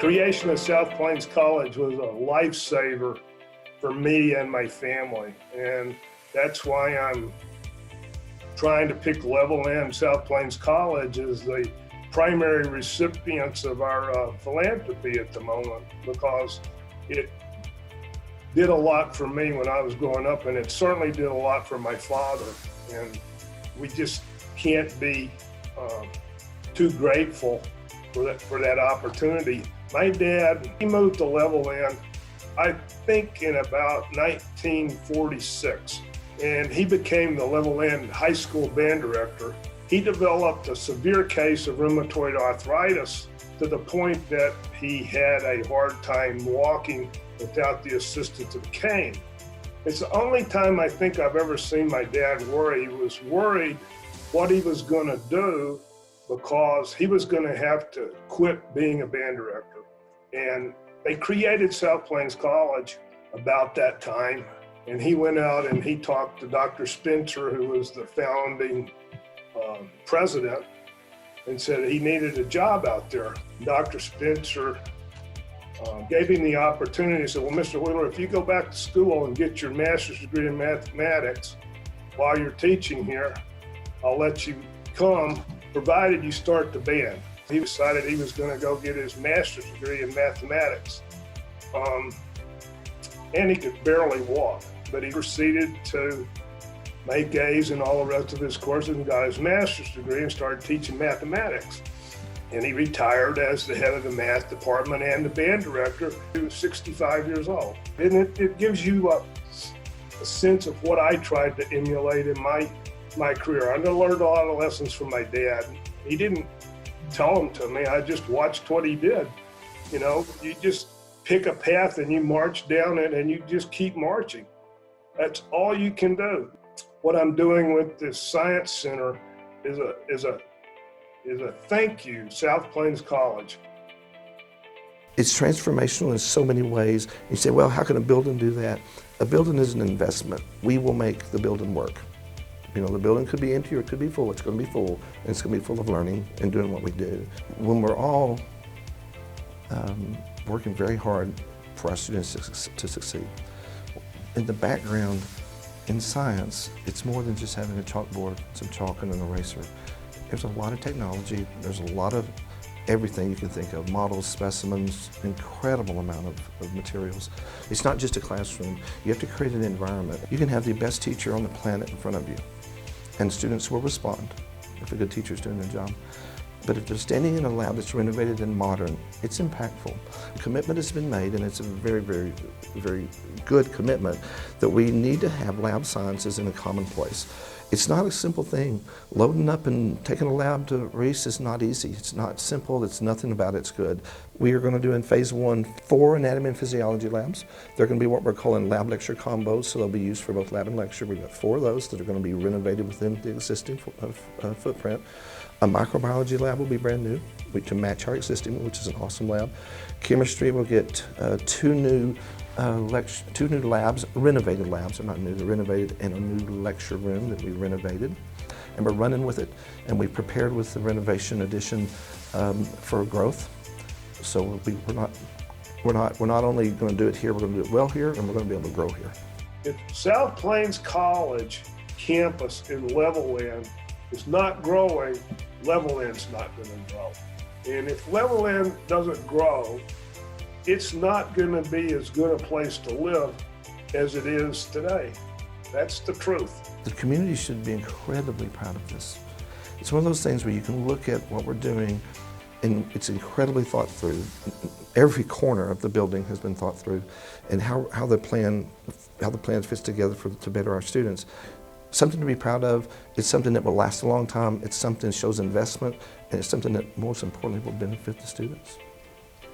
creation of South Plains College was a lifesaver for me and my family. And that's why I'm trying to pick Level N South Plains College as the primary recipients of our philanthropy at the moment, because it did a lot for me when I was growing up, and it certainly did a lot for my father. And we just can't be too grateful for that opportunity. My dad, he moved to Level N, I think in about 1946, and he became the Level N high school band director. He developed a severe case of rheumatoid arthritis to the point that he had a hard time walking without the assistance of a cane. It's the only time I think I've ever seen my dad worry. He was worried what he was going to do because he was going to have to quit being a band director. And they created South Plains College about that time. And he went out and he talked to Dr. Spencer, who was the founding president, and said he needed a job out there. Dr. Spencer gave him the opportunity. He said, well, Mr. Wheeler, if you go back to school and get your master's degree in mathematics while you're teaching here, I'll let you come, provided you start the band. He decided he was going to go get his master's degree in mathematics. And he could barely walk, but he proceeded to make A's in all the rest of his courses and got his master's degree and started teaching mathematics. And he retired as the head of the math department and the band director. He was 65 years old. And it gives you a sense of what I tried to emulate in my career. I learned a lot of lessons from my dad. He didn't tell them to me. I just watched what he did. You know, you just pick a path and you march down it and you just keep marching. That's all you can do. What I'm doing with this science center is a thank you, South Plains College. It's transformational in so many ways. You say, well, how can a building do that? A building is an investment. We will make the building work. You know, the building could be empty or it could be full. It's going to be full, and it's going to be full of learning and doing what we do. When we're all working very hard for our students to succeed, in the background, in science, it's more than just having a chalkboard, some chalk and an eraser. There's a lot of technology, there's a lot of everything you can think of, models, specimens, incredible amount of materials. It's not just a classroom, you have to create an environment. You can have the best teacher on the planet in front of you, and students will respond if a good teacher is doing their job. But if they're standing in a lab that's renovated and modern, it's impactful. The commitment has been made, and it's a very, very, very good commitment that we need to have lab sciences in a common place. It's not a simple thing. Loading up and taking a lab to Reese is not easy. It's not simple. It's nothing about it's good. We are going to do in phase 1 4 anatomy and physiology labs. They're going to be what we're calling lab lecture combos, so they'll be used for both lab and lecture. We've got 4 of those that are going to be renovated within the existing footprint. A microbiology lab will be brand new to match our existing, which is an awesome lab. Chemistry will get 2 new labs, renovated labs. They're not new, they're renovated, and a new lecture room that we renovated. And we're running with it, and we prepared with the renovation addition for growth. So we're not only going to do it here, we're going to do it well here, and we're going to be able to grow here. If South Plains College campus in Level N is not growing, Level N's not going to grow. And if Level N doesn't grow, it's not going to be as good a place to live as it is today. That's the truth. The community should be incredibly proud of this. It's one of those things where you can look at what we're doing and it's incredibly thought through. Every corner of the building has been thought through, and how the plan fits together to better our students. Something to be proud of. It's something that will last a long time. It's something that shows investment, and it's something that most importantly will benefit the students,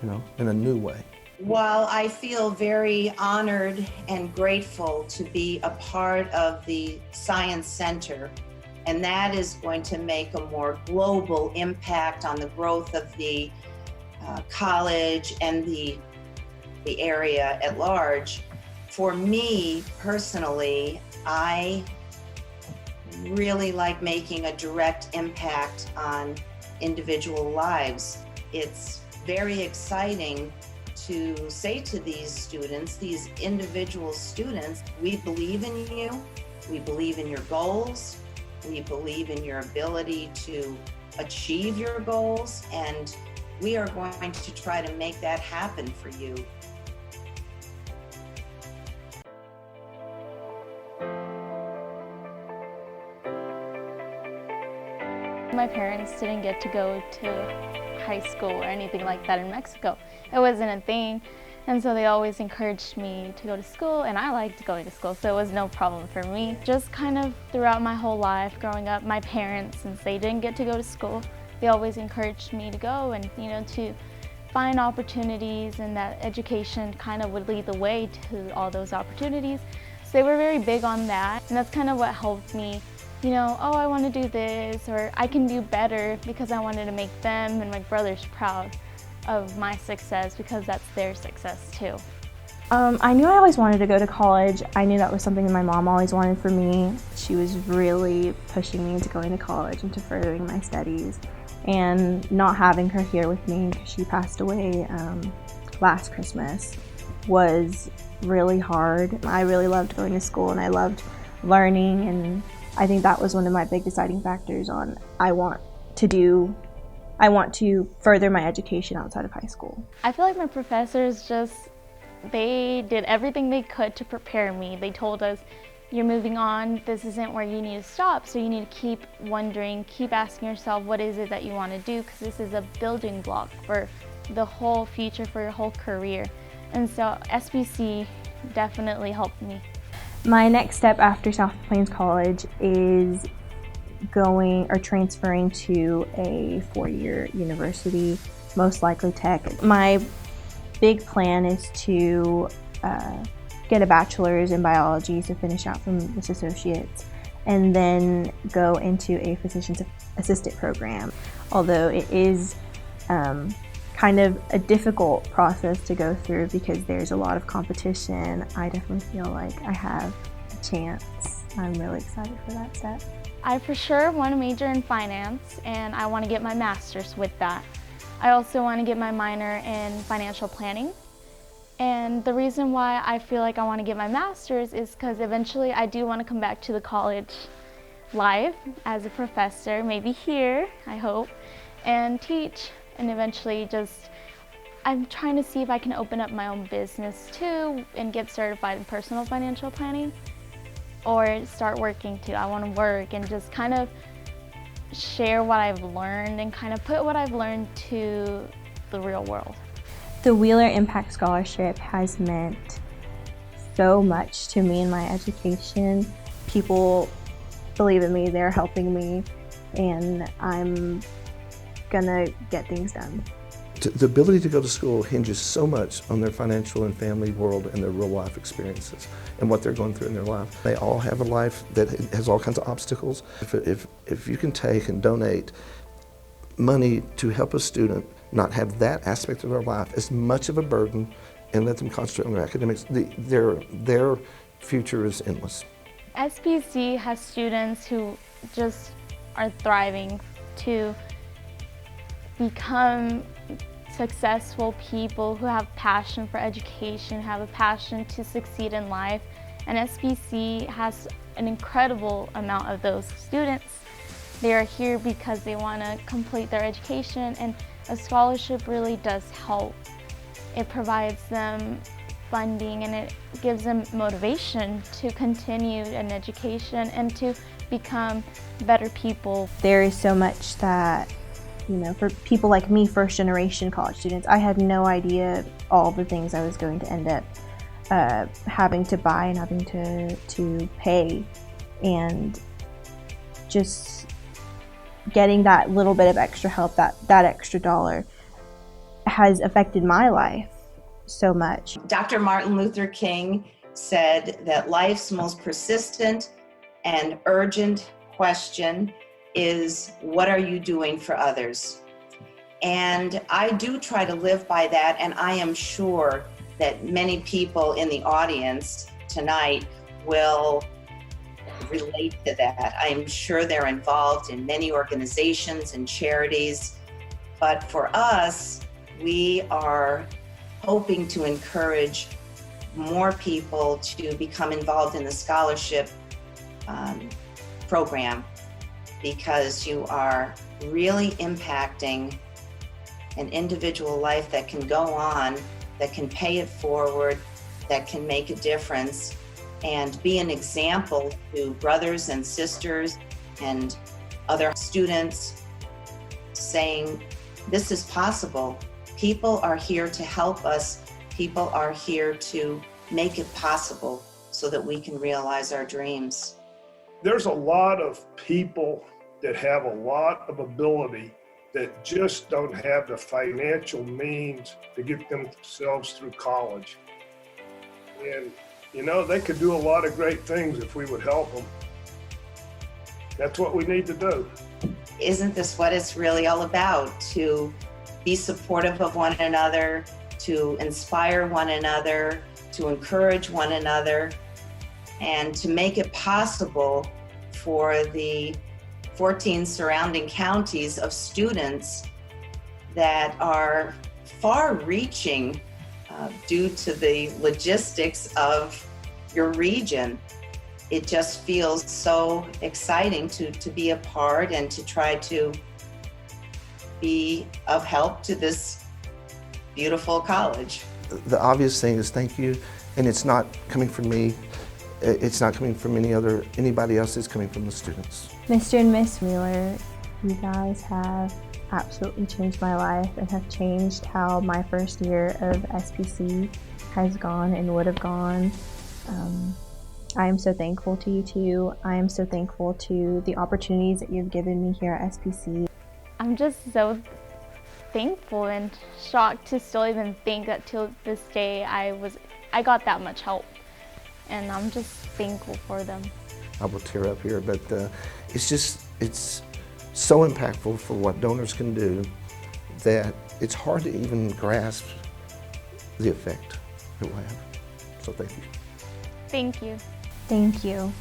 you know, in a new way. While I feel very honored and grateful to be a part of the Science Center, and that is going to make a more global impact on the growth of the college and the area at large, for me personally, I really like making a direct impact on individual lives. It's very exciting to say to these students, these individual students, we believe in you, we believe in your goals, we believe in your ability to achieve your goals, and we are going to try to make that happen for you. My parents didn't get to go to high school or anything like that in Mexico. It wasn't a thing, and so they always encouraged me to go to school, and I liked going to school, so it was no problem for me. Just kind of throughout my whole life growing up, my parents, since they didn't get to go to school, they always encouraged me to go and, to find opportunities, and that education kind of would lead the way to all those opportunities. So they were very big on that, and that's kind of what helped me, oh, I want to do this, or I can do better, because I wanted to make them and my brothers proud of my success, because that's their success too. I knew I always wanted to go to college. I knew that was something that my mom always wanted for me. She was really pushing me into going to college and to furthering my studies. And not having her here with me, because she passed away last Christmas, was really hard. I really loved going to school, and I loved learning, and I think that was one of my big deciding factors on I want to further my education outside of high school. I feel like my professors they did everything they could to prepare me. They told us, you're moving on, this isn't where you need to stop, so you need to keep wondering, keep asking yourself what is it that you want to do, because this is a building block for the whole future, for your whole career. And so SPC definitely helped me. My next step after South Plains College is transferring to a 4-year university, most likely tech. My big plan is to get a bachelor's in biology, so finish out from this associate's, and then go into a physician's assistant program. Although it is kind of a difficult process to go through because there's a lot of competition, I definitely feel like I have a chance. I'm really excited for that step. I for sure want to major in finance, and I want to get my master's with that. I also want to get my minor in financial planning. And the reason why I feel like I want to get my master's is because eventually I do want to come back to the college life as a professor, maybe here, I hope, and teach. And eventually I'm trying to see if I can open up my own business too and get certified in personal financial planning, or start working too. I want to work and just kind of share what I've learned and kind of put what I've learned to the real world. The Wheeler Impact Scholarship has meant so much to me in my education. People believe in me, they're helping me, and I'm gonna get things done. The ability to go to school hinges so much on their financial and family world and their real life experiences and what they're going through in their life. They all have a life that has all kinds of obstacles. If you can take and donate money to help a student not have that aspect of their life as much of a burden and let them concentrate on their academics, their future is endless. SPC has students who just are thriving to become successful people who have passion for education, have a passion to succeed in life, and SPC has an incredible amount of those students. They are here because they want to complete their education, and a scholarship really does help. It provides them funding, and it gives them motivation to continue an education and to become better people. There is so much that, for people like me, first generation college students, I had no idea all the things I was going to end up having to buy and having to pay, and just getting that little bit of extra help, that extra dollar, has affected my life so much. Dr. Martin Luther King said that life's most persistent and urgent question is, what are you doing for others? And I do try to live by that, and I am sure that many people in the audience tonight will relate to that. I am sure they're involved in many organizations and charities, but for us, we are hoping to encourage more people to become involved in the scholarship program, because you are really impacting an individual life that can go on, that can pay it forward, that can make a difference and be an example to brothers and sisters and other students, saying, this is possible. People are here to help us. People are here to make it possible so that we can realize our dreams. There's a lot of people that have a lot of ability that just don't have the financial means to get themselves through college. And, you know, they could do a lot of great things if we would help them. That's what we need to do. Isn't this what it's really all about? To be supportive of one another, to inspire one another, to encourage one another, and to make it possible for the 14 surrounding counties of students that are far-reaching due to the logistics of your region. It just feels so exciting to be a part and to try to be of help to this beautiful college. The obvious thing is thank you, and it's not coming from me. It's not coming from anybody else. It's coming from the students. Mr. and Miss Wheeler, you guys have absolutely changed my life and have changed how my first year of SPC has gone and would have gone. I am so thankful to you two. I am so thankful to the opportunities that you've given me here at SPC. I'm just so thankful and shocked to still even think that till this day I got that much help, and I'm just thankful for them. I will tear up here, but it's so impactful for what donors can do that it's hard to even grasp the effect it will have. So thank you. Thank you. Thank you.